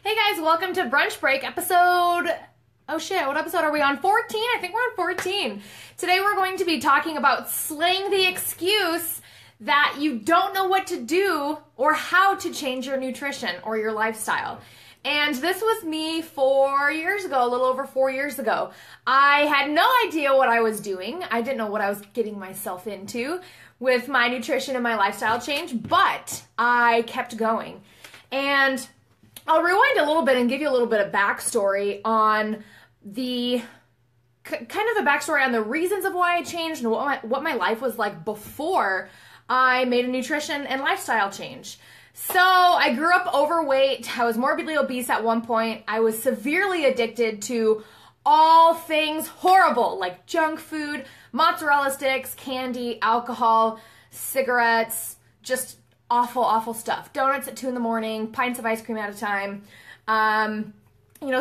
Hey guys, welcome to Brunch Break episode, oh shit, what episode are we on? 14? I think we're on 14. Today we're going to be talking about slaying the excuse that you don't know what to do or how to change your nutrition or your lifestyle. And this was me 4 years ago, a little over 4 years ago. I had no idea what I was doing. I didn't know what I was getting myself into with my nutrition and my lifestyle change, but I kept going. And I'll rewind a little bit and give you a little bit of backstory on the reasons of why I changed and what my life was like before I made a nutrition and lifestyle change. So I grew up overweight. I was morbidly obese at one point. I was severely addicted to all things horrible, like junk food, mozzarella sticks, candy, alcohol, cigarettes, just awful, awful stuff. Donuts at 2 in the morning, pints of ice cream at a time,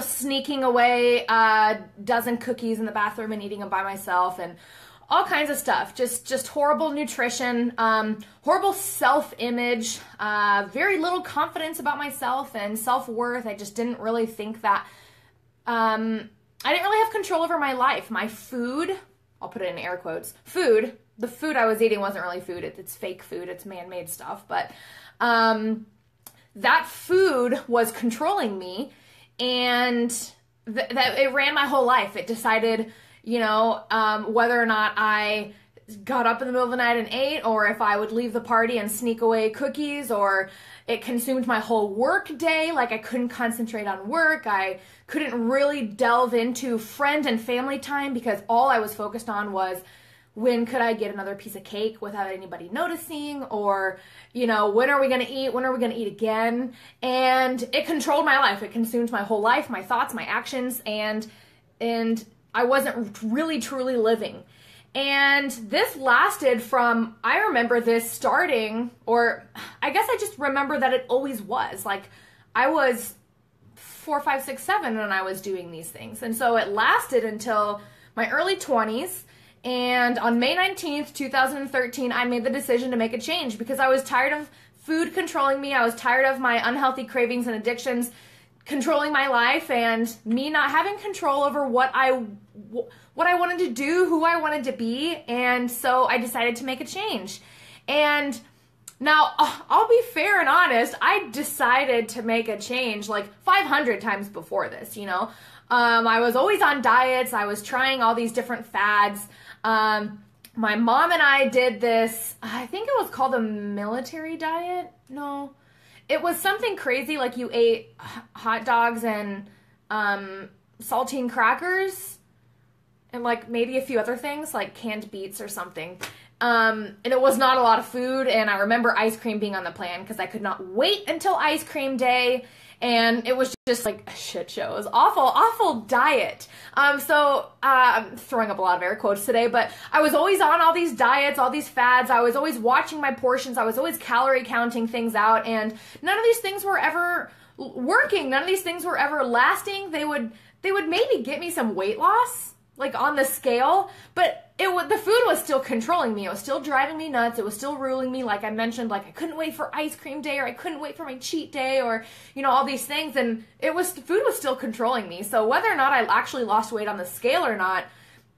sneaking away a dozen cookies in the bathroom and eating them by myself, and all kinds of stuff. Just horrible nutrition, horrible self-image, very little confidence about myself and self-worth. I just didn't really think that, I didn't really have control over my life. My food, I'll put it in air quotes, the food I was eating wasn't really food. It's fake food. It's man-made stuff. But that food was controlling me, and that it ran my whole life. It decided, whether or not I got up in the middle of the night and ate, or if I would leave the party and sneak away cookies, or it consumed my whole work day. Like, I couldn't concentrate on work. I couldn't really delve into friend and family time because all I was focused on was, when could I get another piece of cake without anybody noticing? Or, when are we going to eat? When are we going to eat again? And it controlled my life. It consumed my whole life, my thoughts, my actions, and I wasn't really truly living. And this lasted from, I remember this starting, or I guess I just remember that it always was. Like, I was 4, 5, 6, 7 when I was doing these things. And so it lasted until my early 20s. And on May 19th, 2013, I made the decision to make a change because I was tired of food controlling me. I was tired of my unhealthy cravings and addictions controlling my life, and me not having control over what I wanted to do, who I wanted to be. And so I decided to make a change. And now, I'll be fair and honest, I decided to make a change like 500 times before this, I was always on diets. I was trying all these different fads. My mom and I did this, I think it was called a military diet. No, it was something crazy, like you ate hot dogs and saltine crackers and like maybe a few other things like canned beets or something. And it was not a lot of food, and I remember ice cream being on the plan because I could not wait until ice cream day. And it was just like a shit show. It was awful, awful diet. So I'm throwing up a lot of air quotes today, but I was always on all these diets, all these fads. I was always watching my portions. I was always calorie counting things out, and none of these things were ever working. None of these things were ever lasting. They would maybe get me some weight loss, like on the scale, but the food was still controlling me. It was still driving me nuts. It was still ruling me. Like I mentioned, like I couldn't wait for ice cream day, or I couldn't wait for my cheat day, or, all these things. And the food was still controlling me. So whether or not I actually lost weight on the scale or not,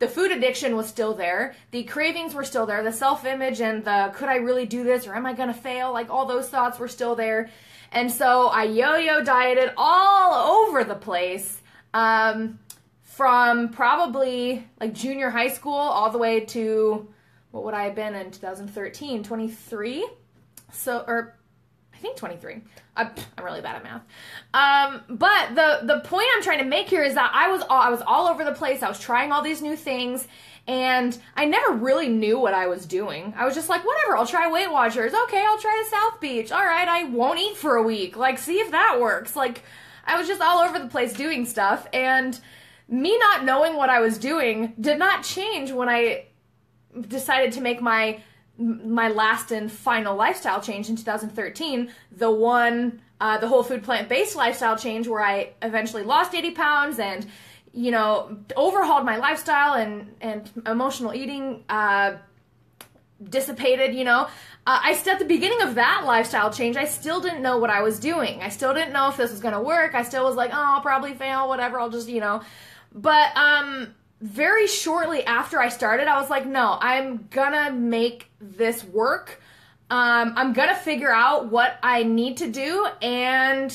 the food addiction was still there. The cravings were still there. The self-image and the, could I really do this, or am I going to fail? Like all those thoughts were still there. And so I yo-yo dieted all over the place. From probably like junior high school all the way to, what would I have been in 2013, 23? Or I think 23. I'm really bad at math. But the point I'm trying to make here is that I was all over the place. I was trying all these new things, and I never really knew what I was doing. I was just like, whatever, I'll try Weight Watchers. Okay, I'll try the South Beach. All right, I won't eat for a week. Like, see if that works. Like, I was just all over the place doing stuff, and me not knowing what I was doing did not change when I decided to make my last and final lifestyle change in 2013, the whole food plant-based lifestyle change where I eventually lost 80 pounds and, overhauled my lifestyle and emotional eating dissipated, you know. I still, at the beginning of that lifestyle change, I still didn't know what I was doing. I still didn't know if this was going to work. I still was like, oh, I'll probably fail, whatever, I'll just, you know. But very shortly after I started, I was like, no, I'm gonna make this work. I'm gonna figure out what I need to do, and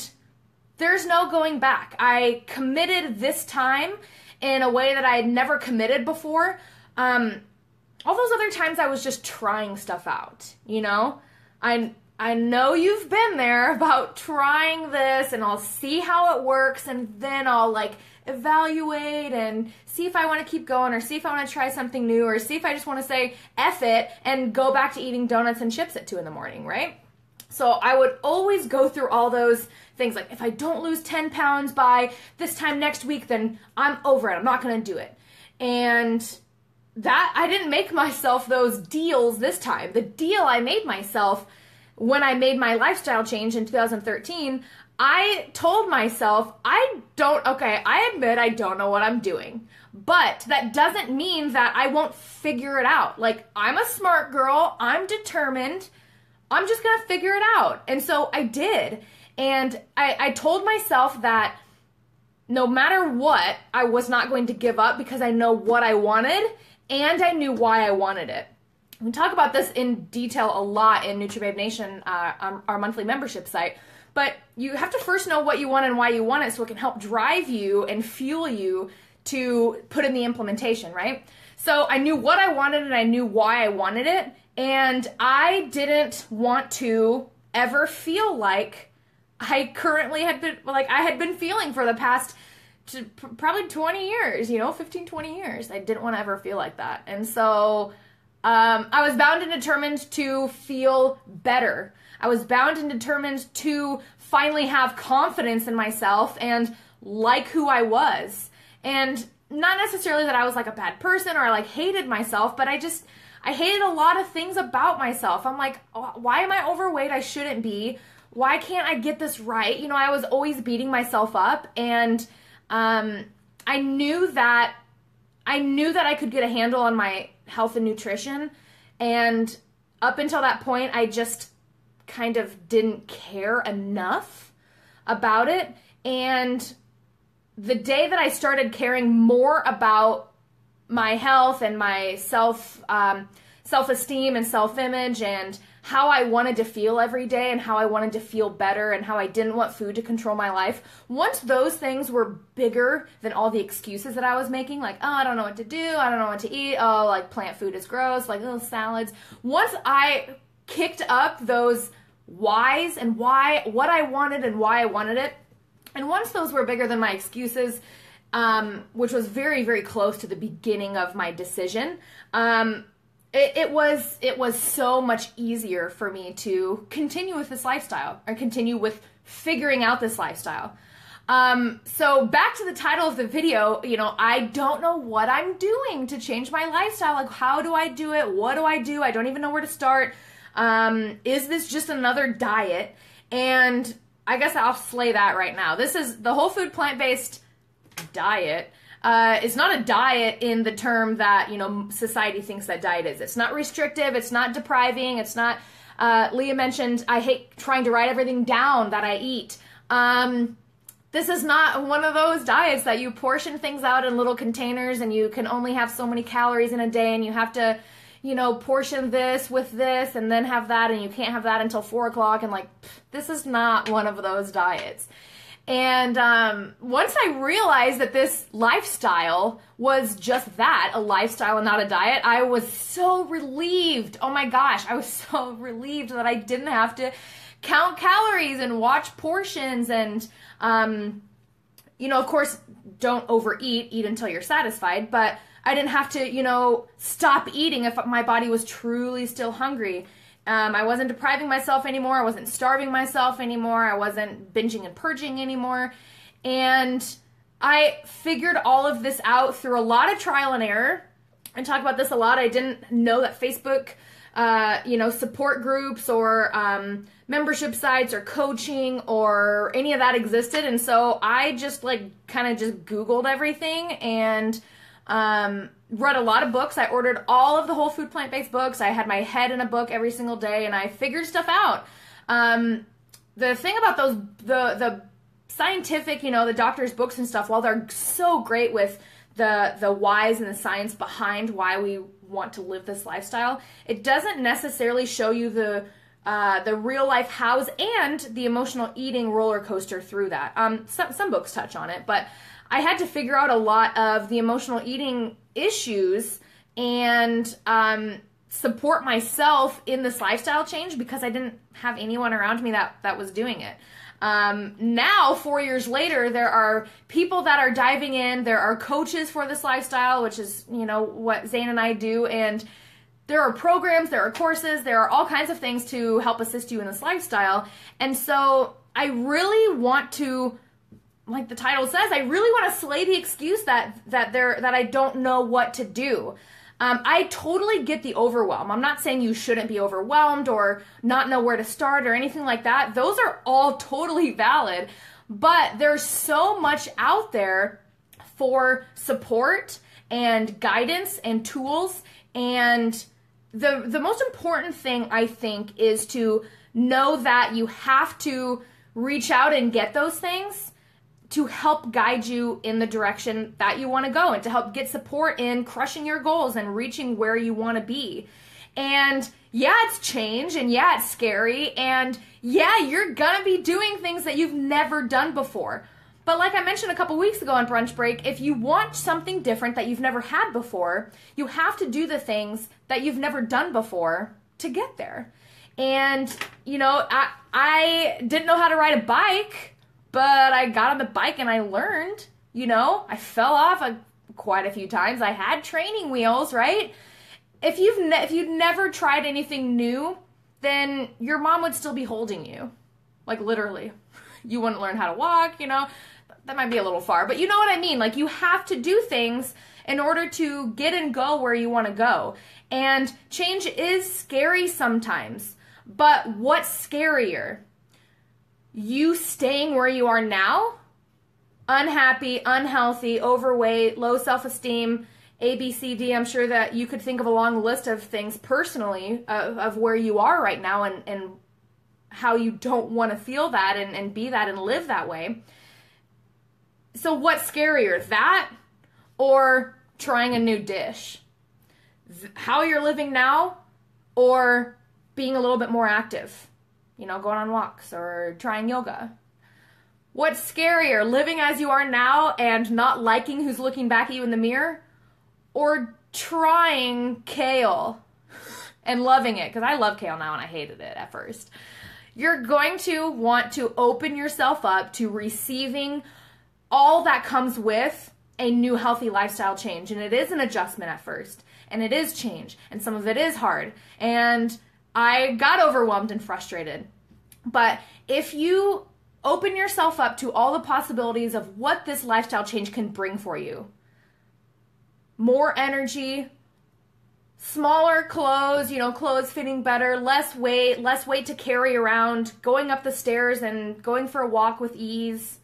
there's no going back. I committed this time in a way that I had never committed before. All those other times I was just trying stuff out, you know? I know you've been there about trying this, and I'll see how it works, and then I'll like evaluate and see if I want to keep going, or see if I want to try something new, or see if I just want to say F it and go back to eating donuts and chips at 2 in the morning, right? So I would always go through all those things, like if I don't lose 10 pounds by this time next week, then I'm over it. I'm not going to do it. And that, I didn't make myself those deals this time. The deal I made myself when I made my lifestyle change in 2013, I told myself, I admit I don't know what I'm doing, but that doesn't mean that I won't figure it out. Like, I'm a smart girl, I'm determined, I'm just gonna figure it out. And so I did. And I told myself that no matter what, I was not going to give up, because I know what I wanted and I knew why I wanted it. We talk about this in detail a lot in Nutribabe Nation, our monthly membership site. But you have to first know what you want and why you want it, so it can help drive you and fuel you to put in the implementation, right? So I knew what I wanted and I knew why I wanted it. And I didn't want to ever feel like I currently had been, like I had been feeling for the past probably 20 years, you know, 15, 20 years. I didn't want to ever feel like that. And so I was bound and determined to feel better. I was bound and determined to finally have confidence in myself and like who I was. And not necessarily that I was like a bad person or I like hated myself, but I hated a lot of things about myself. I'm like, why am I overweight? I shouldn't be. Why can't I get this right? You know, I was always beating myself up, and I knew that I could get a handle on my health and nutrition. And up until that point, I just kind of didn't care enough about it. And the day that I started caring more about my health and my self-esteem and self-image and how I wanted to feel every day and how I wanted to feel better and how I didn't want food to control my life, once those things were bigger than all the excuses that I was making, like, oh, I don't know what to do, I don't know what to eat, oh, like plant food is gross, like little salads. Once I kicked up those whys and what I wanted and why I wanted it, and once those were bigger than my excuses, which was very, very close to the beginning of my decision, it was so much easier for me to continue with this lifestyle or continue with figuring out this lifestyle. So back to the title of the video, you know, I don't know what I'm doing to change my lifestyle. Like, how do I do it? What do I do? I don't even know where to start. Is this just another diet? And I guess I'll slay that right now. This is the whole food plant-based diet. It's not a diet in the term that, you know, society thinks that diet is. It's not restrictive. It's not depriving. It's not, Leah mentioned, I hate trying to write everything down that I eat. This is not one of those diets that you portion things out in little containers and you can only have so many calories in a day and you have to, you know, portion this with this and then have that and you can't have that until 4 o'clock, and like, this is not one of those diets. And once I realized that this lifestyle was just that, a lifestyle and not a diet, I was so relieved. Oh my gosh, I was so relieved that I didn't have to count calories and watch portions and, you know, of course, don't overeat, eat until you're satisfied, but I didn't have to, you know, stop eating if my body was truly still hungry. I wasn't depriving myself anymore. I wasn't starving myself anymore. I wasn't binging and purging anymore. And I figured all of this out through a lot of trial and error. I talk about this a lot. I didn't know that Facebook, you know, support groups or membership sites or coaching or any of that existed. And so I just like kind of just Googled everything and Read a lot of books. I ordered all of the whole food plant-based books. I had my head in a book every single day, and I figured stuff out. The thing about the scientific, the doctor's books and stuff, while they're so great with the whys and the science behind why we want to live this lifestyle, it doesn't necessarily show you the real life hows and the emotional eating roller coaster through that. Some books touch on it, but I had to figure out a lot of the emotional eating issues and support myself in this lifestyle change because I didn't have anyone around me that was doing it. Now, 4 years later, there are people that are diving in. There are coaches for this lifestyle, which is, what Zane and I do. And there are programs, there are courses, there are all kinds of things to help assist you in this lifestyle. And so I really want to, like the title says, I really want to slay the excuse that I don't know what to do. I totally get the overwhelm. I'm not saying you shouldn't be overwhelmed or not know where to start or anything like that. Those are all totally valid, but there's so much out there for support and guidance and tools. And the most important thing, I think, is to know that you have to reach out and get those things to help guide you in the direction that you want to go and to help get support in crushing your goals and reaching where you want to be. And yeah, it's change, and yeah, it's scary, and yeah, you're gonna be doing things that you've never done before. But like I mentioned a couple weeks ago on Brunch Break, if you want something different that you've never had before, you have to do the things that you've never done before to get there. And, I didn't know how to ride a bike, but I got on the bike and I learned, I fell off quite a few times. I had training wheels, right? If you'd never tried anything new, then your mom would still be holding you. Like literally. You wouldn't learn how to walk, that might be a little far, but you know what I mean? Like you have to do things in order to get and go where you want to go. And change is scary sometimes, but what's scarier? You staying where you are now, unhappy, unhealthy, overweight, low self-esteem, A, B, C, D. I'm sure that you could think of a long list of things personally of where you are right now and how you don't want to feel that and be that and live that way. So what's scarier, that or trying a new dish? How you're living now or being a little bit more active? Going on walks or trying yoga. What's scarier, living as you are now and not liking who's looking back at you in the mirror, or trying kale and loving it? Because I love kale now and I hated it at first. You're going to want to open yourself up to receiving all that comes with a new healthy lifestyle change. And it is an adjustment at first, and it is change, and some of it is hard. And I got overwhelmed and frustrated. But if you open yourself up to all the possibilities of what this lifestyle change can bring for you, more energy, smaller clothes, clothes fitting better, less weight to carry around, going up the stairs and going for a walk with ease,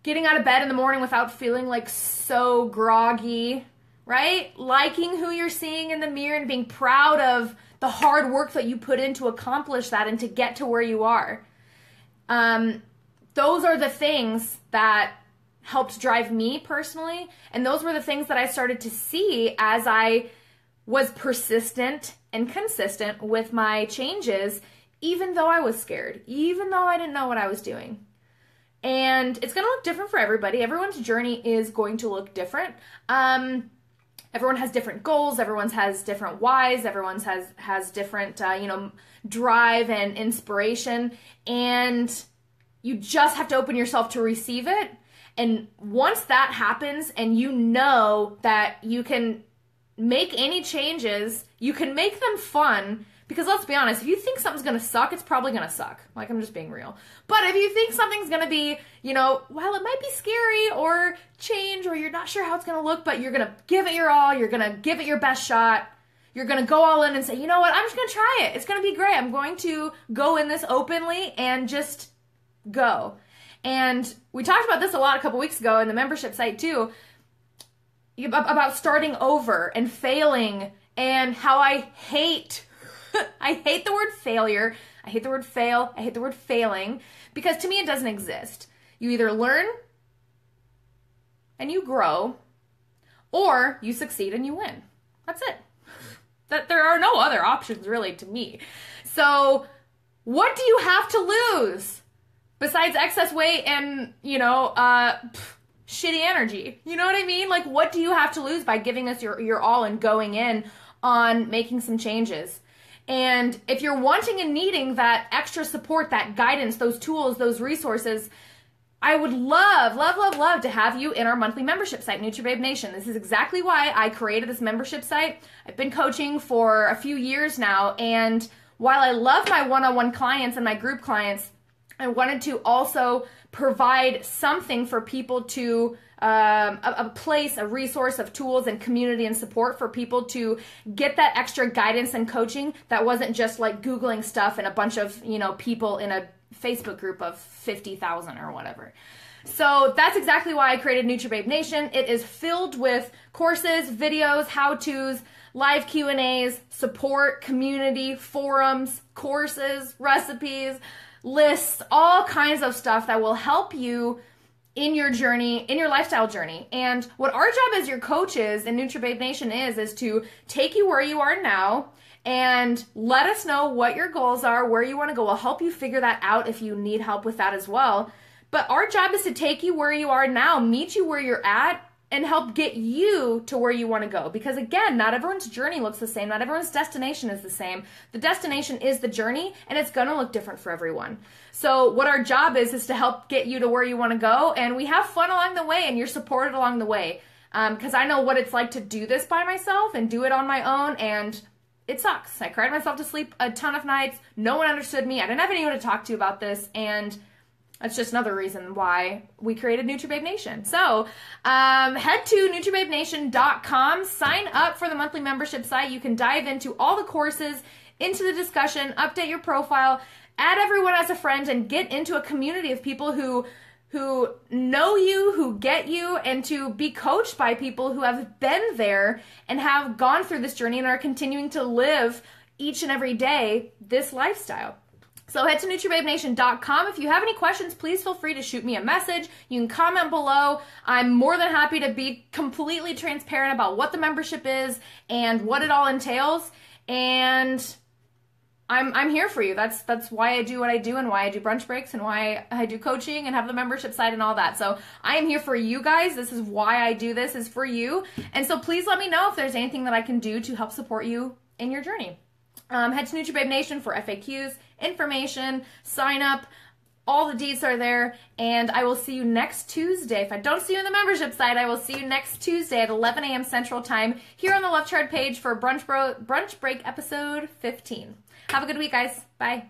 getting out of bed in the morning without feeling like so groggy, right? Liking who you're seeing in the mirror and being proud of the hard work that you put in to accomplish that and to get to where you are. Those are the things that helped drive me personally. And those were the things that I started to see as I was persistent and consistent with my changes, even though I was scared, even though I didn't know what I was doing. And it's going to look different for everybody. Everyone's journey is going to look different. Everyone has different goals. Everyone has different whys. Everyone has different, drive and inspiration. And you just have to open yourself to receive it. And once that happens and you know that you can make any changes, you can make them fun. Because let's be honest, if you think something's going to suck, it's probably going to suck. Like, I'm just being real. But if you think something's going to be, while it might be scary or change or you're not sure how it's going to look, but you're going to give it your all, you're going to give it your best shot, you're going to go all in and say, you know what, I'm just going to try it. It's going to be great. I'm going to go in this openly and just go. And we talked about this a lot a couple weeks ago in the membership site too. about starting over and failing, and how I hate I hate the word failure. I hate the word fail. I hate the word failing, because to me it doesn't exist. You either learn and you grow, or you succeed and you win. That's it. That there are no other options really to me. So what do you have to lose besides excess weight and, shitty energy? You know what I mean? Like, what do you have to lose by giving us your all and going in on making some changes? And if you're wanting and needing that extra support, that guidance, those tools, those resources, I would love, love, love, love to have you in our monthly membership site, Nutribabe Nation. This is exactly why I created this membership site. I've been coaching for a few years now, and while I love my one-on-one clients and my group clients, I wanted to also provide something for people to, a place, a resource of tools and community and support for people to get that extra guidance and coaching that wasn't just like Googling stuff and a bunch of, people in a Facebook group of 50,000 or whatever. So that's exactly why I created Nutribabe Nation. It is filled with courses, videos, how-tos, live Q&As, support, community, forums, courses, recipes, lists, all kinds of stuff that will help you in your journey, in your lifestyle journey. And what our job as your coaches in Nutribabe Nation is to take you where you are now and let us know what your goals are, where you want to go. We'll help you figure that out if you need help with that as well. But our job is to take you where you are now, meet you where you're at, and help get you to where you want to go. Because again, not everyone's journey looks the same. Not everyone's destination is the same. The destination is the journey, and it's going to look different for everyone. So what our job is to help get you to where you want to go, and we have fun along the way, and you're supported along the way. Because I know what it's like to do this by myself and do it on my own, and it sucks. I cried myself to sleep a ton of nights. No one understood me. I didn't have anyone to talk to about this, and that's just another reason why we created Nutribabe Nation. So head to NutribabeNation.com, sign up for the monthly membership site. You can dive into all the courses, into the discussion, update your profile, add everyone as a friend, and get into a community of people who know you, who get you, and to be coached by people who have been there and have gone through this journey and are continuing to live each and every day this lifestyle. So head to NutribabeNation.com. If you have any questions, please feel free to shoot me a message. You can comment below. I'm more than happy to be completely transparent about what the membership is and what it all entails. And I'm here for you. That's why I do what I do, and why I do brunch breaks, and why I do coaching and have the membership site and all that. So I am here for you guys. This is why I do this, is for you. And so please let me know if there's anything that I can do to help support you in your journey. Head to Nutribabe Nation for FAQs, information, sign up. All the deets are there, and I will see you next Tuesday. If I don't see you in the membership site, I will see you next Tuesday at 11 a.m. Central Time here on the Love Chard page for Brunch Break episode 15. Have a good week, guys. Bye.